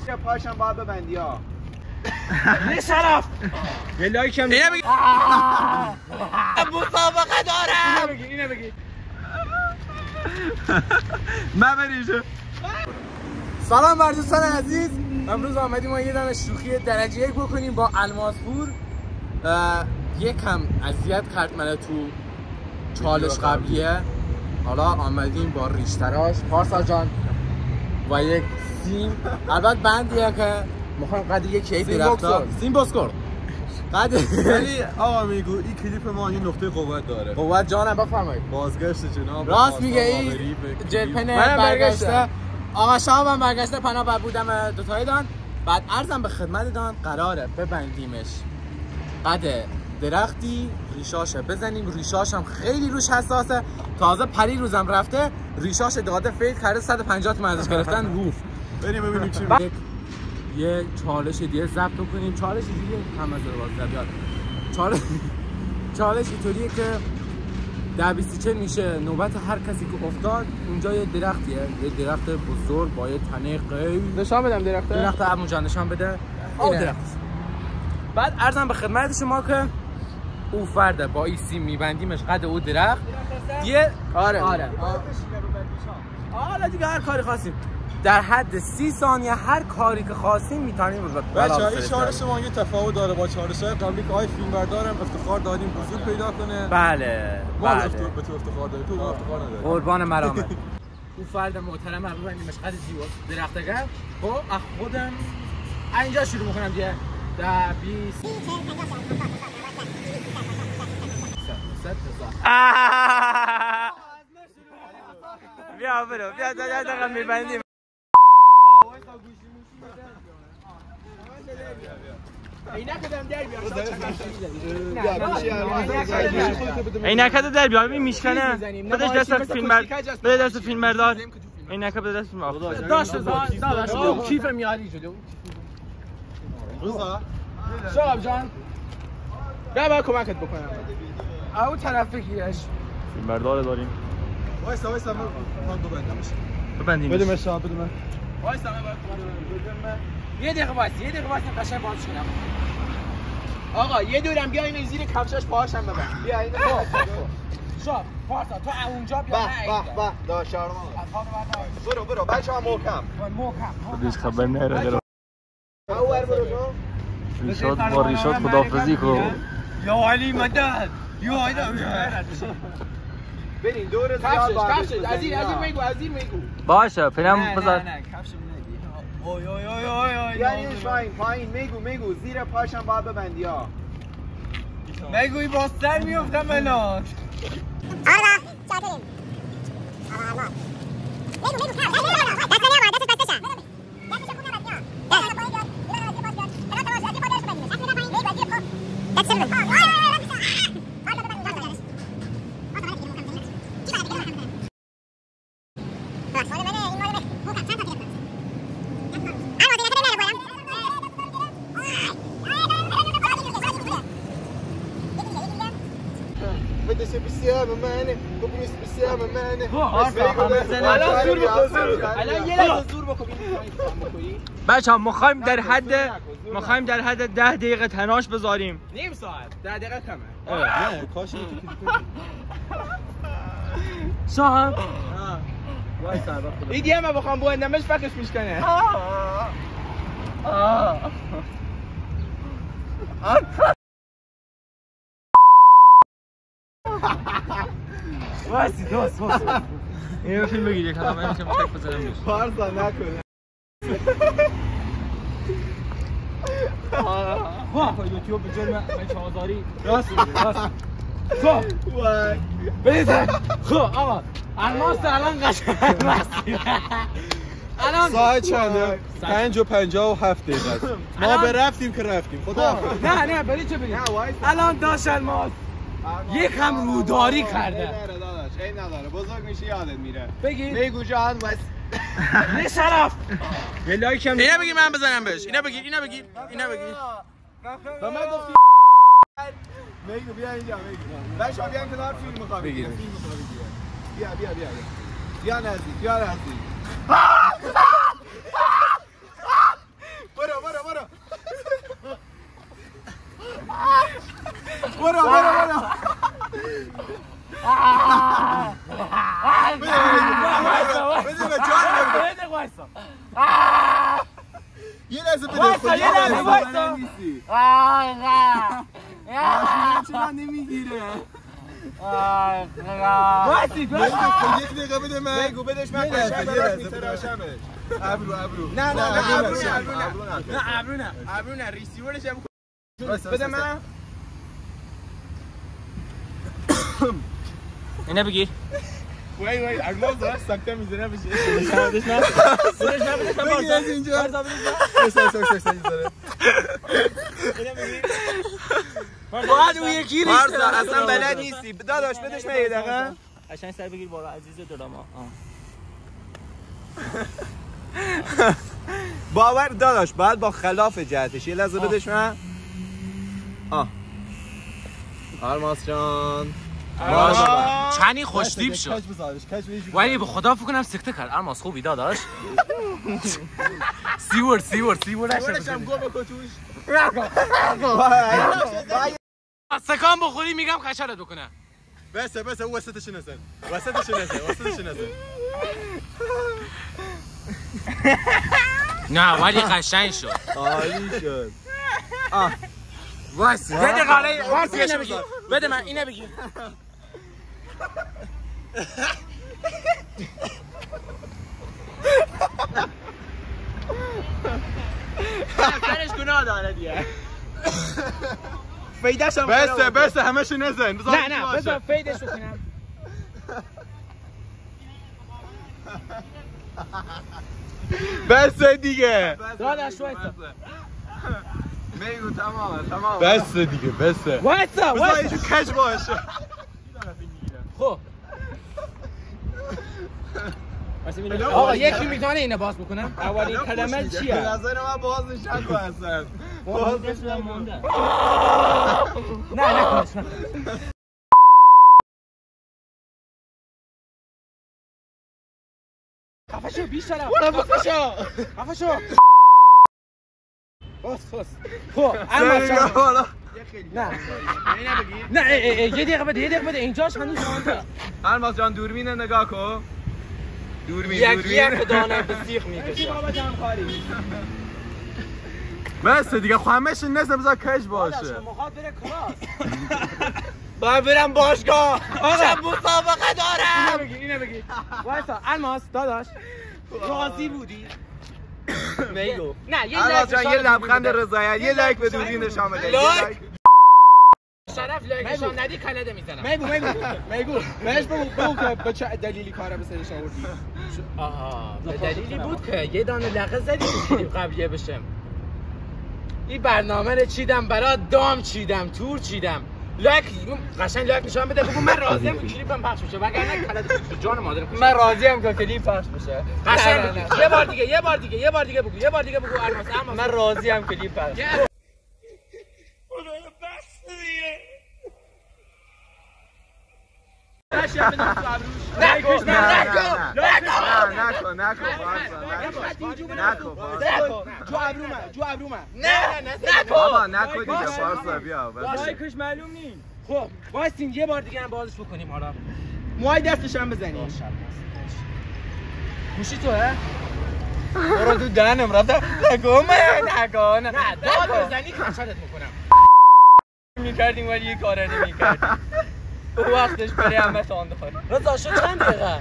یا پاشم باید ببندی ها. نه شرف. یه لایک هم اینو بگی. مسابقه دارم. اینو بگی. من بریشه. سلام بر دوستان عزیز. امروز آمدیم ما یه دونه شوخی درجه 1 بکنیم با الماسپور. یکم اذیت کرد منو تو چالش قبلیه. حالا آمدیم با ریشتراش پارسا جان و یک سیم. البته بندیه که میخوایم قد یکی درختا سیم بسکر قد. ولی آقا میگو این کلیپ ما یه نقطه قوت داره. قوت جانم بفرمایید. بازگشت جناب راست میگه این جلپن برگشته. آقا شهابم برگشته پناه بر بودم دوتایی دان. بعد عرضم به خدمت دان قراره ببندیمش قد درختی ریشاشه بزنیم. ریشاش هم خیلی روش حساسه. تازه پری روزم رفته ریشاش داده فیل کرده 150 تومن ازش گرفتن روف. بریم ببینیم چی میگه. یه چالش دیگه ضبط کنیم. چالش دیگه هم از باز چالش اینطوریه که در 24 میشه نوبت هر کسی که افتاد. اونجا یه درختیه، یه درخت بزرگ با یه تنه قوی. نشان بدم درخت عمو جان نشان بده. این درخت. بعد عرضم به خدمت شما که او فرده با این سیم میبندیمش قد او درخت. یه آره حالا دیگه هر کاری خواستیم در حد 30 ثانیه هر کاری که خواستیم میتونیم بچه‌ها. این چالش ما یه تفاوت داره با چالش‌های قبلی که آی فیلمبردارم افتخار دادیم بزرگ پیدا کنه. بله ما به تو افتخار داریم، تو افتخار نداری. قربان مرامت. او فرد محترم رو ببندیمش قد زیبا درختگر. خب از خودم اینجا شروع می‌کنم دیگه. 10 20 بیا دقیقا میبندیم. عینکت در بیار ببین میشکنه. بدش دست فیلم بردار. عینکت بده دست فیلم بردار. داشت کیف میاری شده. روزا شهاب جان بیا با کمکت بکنم. اون طرف بگیرش. فیلم بردار داریم. وایسا من ببندمش. ببندیم. بده من شهاب بده من. وایسا من یه دقیقه وایس قشنگ باز کنم. آقا یه دورم بیا اینو زیر کفشش پاهاشم ببند. بیا اینو. شهاب پارسا تو اونجا بیا. به داشارم. برو بچه‌ها محکم. خودش خبر نره. اول برو. ریشاد خداحافظی کن. یا علی مدد. یا علی. برین دور کفشش از این میگو. باشه فیلم بذار. نه کفشم نگی. اوی یعنی پایین میگو زیر پاشم باید ببندی ها. میگوی با سر میافتم الان. آره چاکریم. آره بچه‌ها می‌خوایم در حد 10 دقیقه تناش بذاریم. نیم ساعت 10 دقیقه کمه. نه کاش شهاب این دیگه من بخوام بوندمش فکرش میشکنه. واسی دوست اینو فیلم بگیر یک کلمه میشه فکر بزنم روش. پارسا نکنه. خب یوتیوب به جرم بچه آزاری. راست خب بزن. خب آقا الماس الان قشنگ مستی. الان ساعت چنده؟ 5:57 دقیقه است. ما به رفتیم که رفتیم. خدا نه بری چه بگیم. الان داش الماس یکم روداری کرده. این نداره بزرگ میشه یادت میره. بگو جان بس. نه شرف. یه لایک هم اینو بگی من بزنم بهش. اینو بگی به من گفتی میگو بیا اینجا میگو. بچه‌ها بیان کنار فیلم می‌خوام بگیرم. بیا نزدیک. بده به جان یه لحظه بده چرا نمیگیره یک دقیقه بده من بگو بدش من قشنگ براش میتراشمش ابرو نه ریسیورش هم بده من اینه بگیر وای الماس داره سکته میزنه بشه بدش نه بگیر از اینجا داره اینه بگیر باید اون یکی پارسا اصلا بلد نیستی داداش بدش من یه دقیقه قشنگ سر بگیر بالا عزیز دراما باور داداش باید با خلاف جهتش یه لحظه بدش من الماس جان چنی خوشتیب شد ولی به خدا فکر کنم سکته کرد الماس خوبی داداش سیور هم گو بکن توش سکان بخوری میگم خشرت بکنه بس او وسطش نزن نه ولی قشنگ شد عالی شد وایس یه دقیقه وایس اینو بگیر بده من اینو بگیر سرش گناه داره دیگه فیدش هم بس همشو نزن نه بذار فیدش رو کنم بس دیگه داداش وایسا میگو تمام بس دیگه وایسا بذار کج باشه خب آقا یکی میتونه اینو باز بکنم اولین کلمه چیه؟ به نظر من بازش نکن اصلا بازش مونده نه نکنش خفه شو بیشتر خفه شو بس خب نه یه دقیقه بده اینجاش هنوز مونده الماس جان دوربین نگاه کن دوربین یک دانه به سیخ میکشه بس دیگه خمش نزن بذار کج باشه مخاط بره کلاس باید برم باشگاه آقا مسابقه دارم اینو بگی وایسا الماس داداش راضی بودی میگو نه الماس جان یه لبخند رضایت یه لایک به دوربین نشون بده شرف لایک نشون ندی کلده میزنم میگو بهش بگو که به چه دلیلی کارا به سرش آوردی آها به دلیلی بود که یه دانه لقه زدی تو کلیپ قبلیه بشم این برنامه رو چیدم برای دام چیدم تور چیدم لایک قشنگ لایک نشون بده بگو من راضیم که کلیپم پخش بشه وگرنه کلده جان مادرم من راضیم که کلیپ پخش بشه قشنگ یه بار دیگه بگو الماس من راضیم کلیپ پخش جو ابرومه نه بابا نکن دیگه پارسا بیا لایکش معلوم نیست خب وایسین یه بار دیگه هم بازش بکنیم حالا موهای دستش هم بزنیم گوشی توه برو تو دهنم رفته نکن نه داد بزنی کشتت میکنم میکردیم ولی یه کاره نمیکردیم او وقتش بری همه تانده خواهیم رضا شد چند دقیقه؟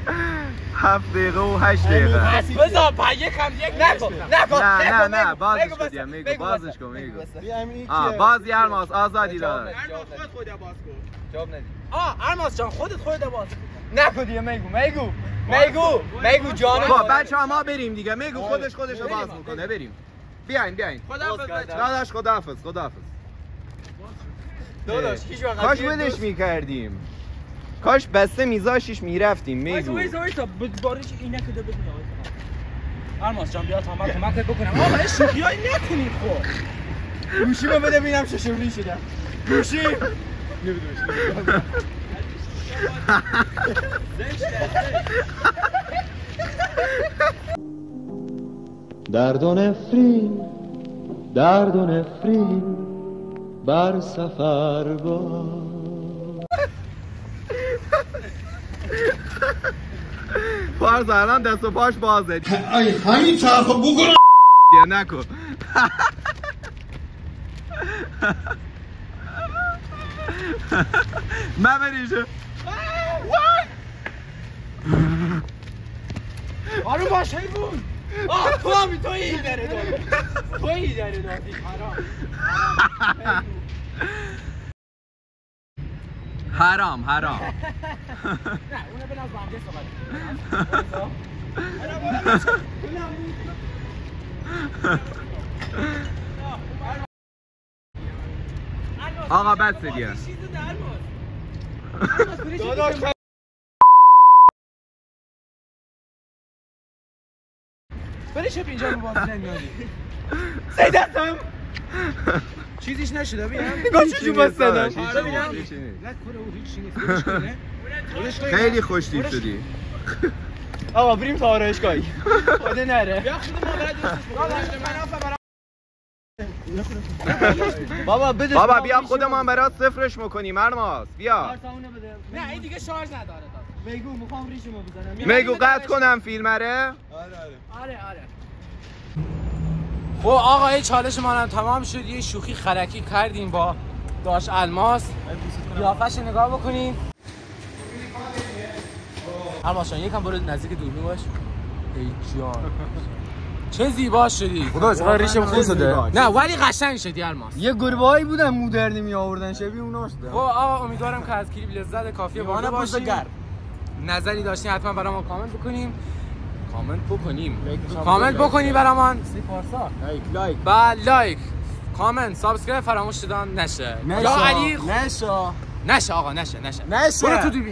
7 دقیقه و 8 دقیقه بذار پا یکم نکن نه بازش کن میگو بازش کن میگو بازی الماس آزادی داره خودت باز کن جواب ندی الماس جان خودت باز نکن دیگه میگو جان با بچه‌ها ما بریم دیگه میگو خودش رو باز میکنه بریم بیاین داداش خداحافظ داداش کاش ولش میکردیم کاش بسته میذاشیش میرفتیم میگو وایسا بارش اینکه دو بدین الماس جان بیا تا من کمکت بکنم آقا این شوخیای نکنید خب گوشیمو بده ببینم چه شوری شدم گوشی درد و نفرین بر سفر با پارس الان دست و پاش بازه ای همین طرف بگو نکن من بریشه آره باشه بود تو همی تو این داره داری تو این داره داری حرام نه اونه بناز با همگه صحبت آقا بس دیگه برشب اینجا رو بازی نمیادی سیدتم چیزیش نشده بیام چیزی بستدم خیلی خوش دیب شدی آقا بریم تا آرایشگاهی خدا نره بیا خود ما برای بابا بیا خودمان برات صفرش میکنیم مرماز بیا نه این دیگه شارژ نداره میگو میخوام ریشمو بزنم میگو قطع کنم فیلمره آره خب آقا این چالش ما هم تمام شد. یه شوخی خرکی کردیم با داش الماس. قیافش نگاه بکنین. الماس جان یکم برو نزدیک دوربین باش. ای جان چه زیبا شدی. خدا چقدر ریشم خوب شده. نه ولی قشنگ شدی الماس. یه گربه‌ای بودن مدرنی می آوردن شبیه اونا شده. خب آقا امیدوارم که از کلیپ لذت کافی برده باشین. نظری داشتین حتما برام کامنت بکنیم. کامنت بکنی برام. لایک با لایک کامنت سابسکرایب فراموش شدن نشه. یا علی نشه نشه آقا نشه برو تو دوربین.